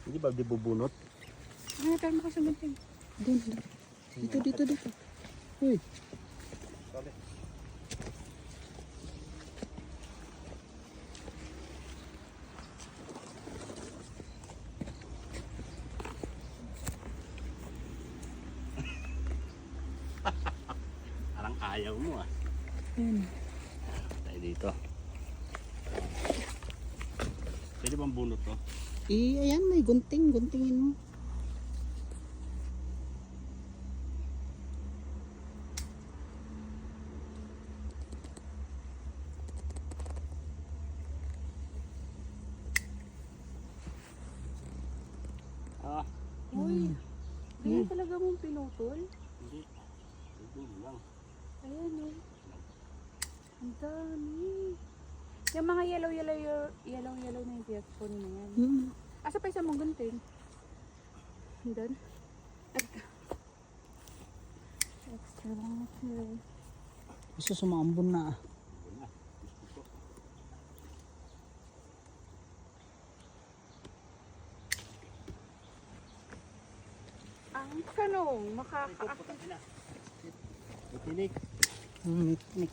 Hindi ba di bubunot? Tayo mo kasi gunting. Doon. Dito. Uy. Sorry. Parang ayaw mo ah. Ayan. Tayo dito. Pwede bang bunot to? Ayan, may gunting. Guntingin mo. Ah, Uy. Ganyan talaga mong pinutol? hindi. Hindi lang. Ayan o. Ang dami. Yung mga yellow na yung pinagpunin na yan. Asa pa isang mong gunting? Doon. Extra lang ito. Gusto sumambon na. Ang kanong makakaakit. Tinik. Nik.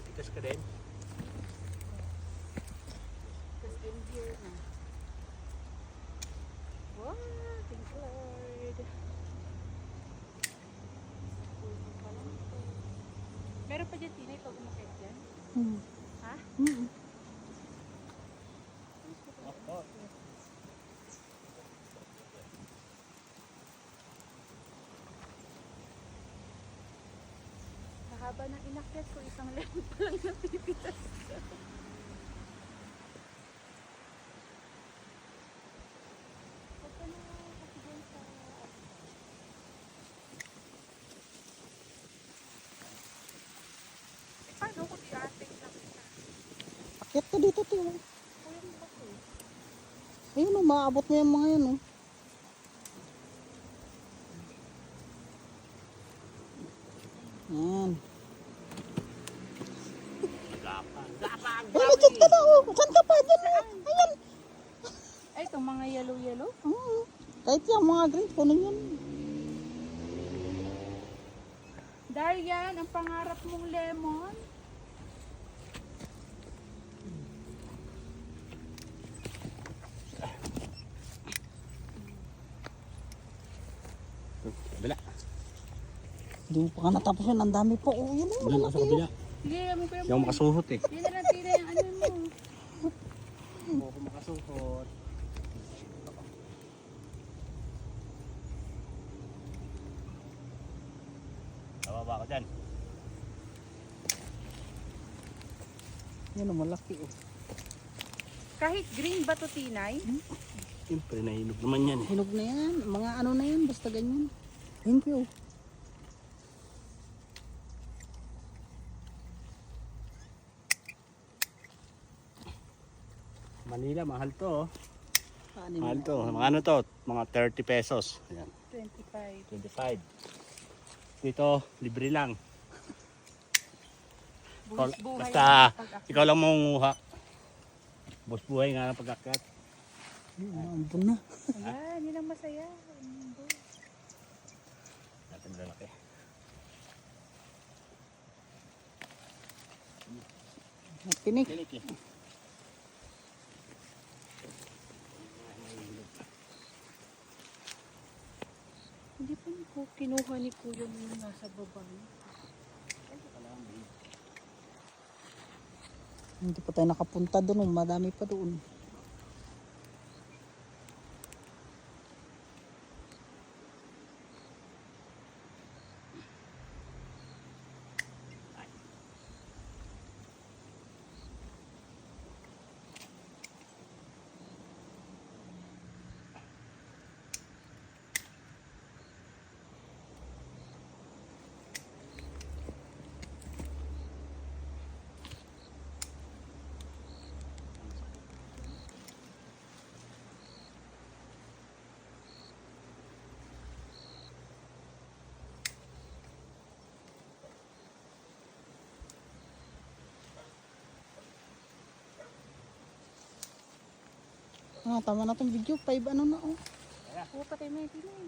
Tikas ka din. Because I'm here na. Wow, thank you Lord. Meron pa dyan tinay pag umakit dyan? Ha? Mahaba ng inakyat ko, isang lemon pa lang napipitas. Huwag ka na kasi dyan sa... Paano kung i-atake lang kita? Akyat ka dito, Tio. Kuya mo ba ko eh? Ayun o, maabot mo yung mga yan o. Yan. Gapang. Ay, legit ka na o. Saan ka pa? Diyan o. Ayan. Ay, itong mga yellow. Kahit yung mga green, kunin yan. Darian, ang pangarap mong lemon. Kabila. Hindi mo pa ka natapos yun. Ang dami po. Oh, yun o. Doon ako sa kabila. Sige, mo pa Hindi ako makasuhot eh. Hindi na lang tira yung ano mo. Hindi ako makasuhot. Bababa ako dyan. Yan o, malaki o. Kahit green ba to tinay? Siyempre nahinog naman yan eh. Hinog na yan. Mga ano na yan. Basta ganyan. Thank you. Manila, mahal to oh. Paano Mahal mo? to. Mga ano to? Mga 30 pesos. Ayan. 25. 25. Dito, libre lang. Buhay Basta, ang pag-akyat. ikaw lang mangunguha. Bus buhay nga ng pag-akyat. Maambon na. Ayan, yun ang masaya. Natin lalaki. Tinik. Tinik eh. Hindi pa ko kinuha ni Kuya yung nasa baba niya. Hindi pa tayo nakapunta doon. Madami pa doon. Ah, tama na tong video. 5 ano na oh. Oo, patay mo yung pinay.